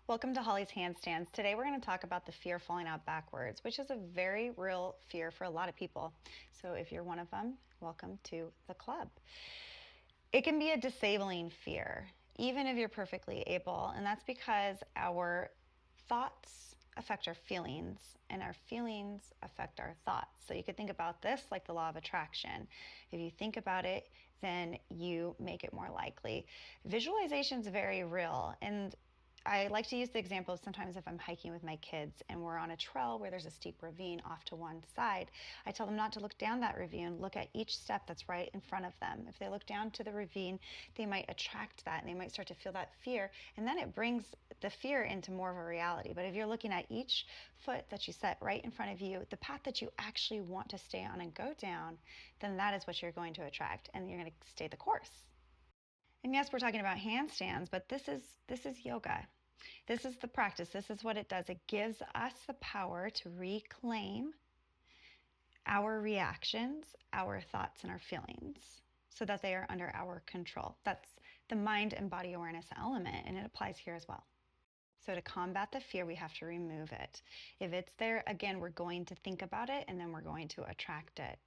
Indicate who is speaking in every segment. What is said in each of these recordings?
Speaker 1: Welcome to Holly's Handstands. Today we're going to talk about the fear of falling out backwards, which is a very real fear for a lot of people. So if you're one of them, welcome to the club. It can be a disabling fear, even if you're perfectly able, and that's because our thoughts affect our feelings and our feelings affect our thoughts. So you could think about this like the law of attraction. If you think about it, then you make it more likely. Visualization is very real, and I like to use the example of sometimes if I'm hiking with my kids and we're on a trail where there's a steep ravine off to one side, I tell them not to look down that ravine, look at each step that's right in front of them. If they look down to the ravine, they might attract that and they might start to feel that fear, and then it brings the fear into more of a reality. But if you're looking at each foot that you set right in front of you, the path that you actually want to stay on and go down, then that is what you're going to attract, and you're going to stay the course. And yes, we're talking about handstands, but this is yoga. This is the practice. This is what it does. It gives us the power to reclaim our reactions, our thoughts, and our feelings so that they are under our control. That's the mind and body awareness element, and it applies here as well. So to combat the fear, we have to remove it. If it's there, again, we're going to think about it and then we're going to attract it.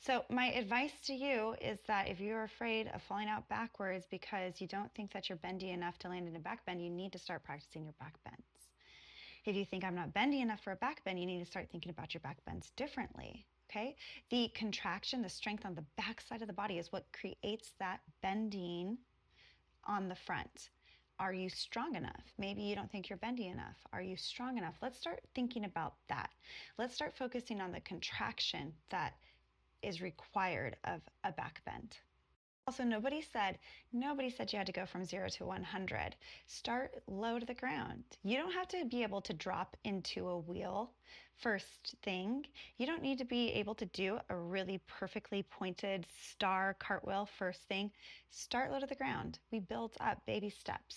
Speaker 1: So my advice to you is that if you're afraid of falling out backwards because you don't think that you're bendy enough to land in a back bend, you need to start practicing your back bends. If you think I'm not bendy enough for a back bend, you need to start thinking about your back bends differently. Okay? The contraction, the strength on the back side of the body is what creates that bending on the front. Are you strong enough? Maybe you don't think you're bendy enough. Are you strong enough? Let's start thinking about that. Let's start focusing on the contraction that is required of a back bend. Also, nobody said you had to go from 0 to 100. Start low to the ground. You don't have to be able to drop into a wheel first thing. You don't need to be able to do a really perfectly pointed star cartwheel first thing. Start low to the ground. We build up baby steps.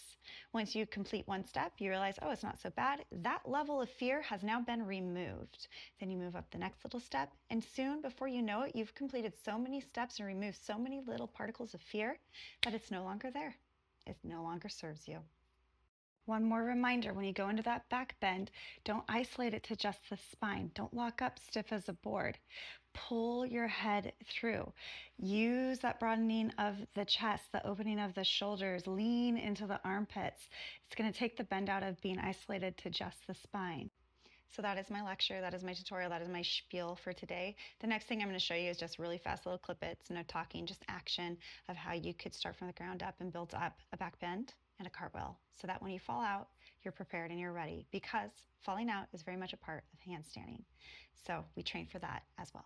Speaker 1: Once you complete one step, you realize, oh, it's not so bad. That level of fear has now been removed. Then you move up the next little step, and soon, before you know it, you've completed so many steps and removed so many little particles of fear that it's no longer there. It no longer serves you. One more reminder, when you go into that back bend, don't isolate it to just the spine. Don't lock up stiff as a board. Pull your head through. Use that broadening of the chest, the opening of the shoulders, lean into the armpits. It's going to take the bend out of being isolated to just the spine. So that is my lecture, that is my tutorial, that is my spiel for today. The next thing I'm going to show you is just really fast little clip-its, no talking, just action of how you could start from the ground up and build up a back bend and a cartwheel so that when you fall out, you're prepared and you're ready, because falling out is very much a part of handstanding. So we train for that as well.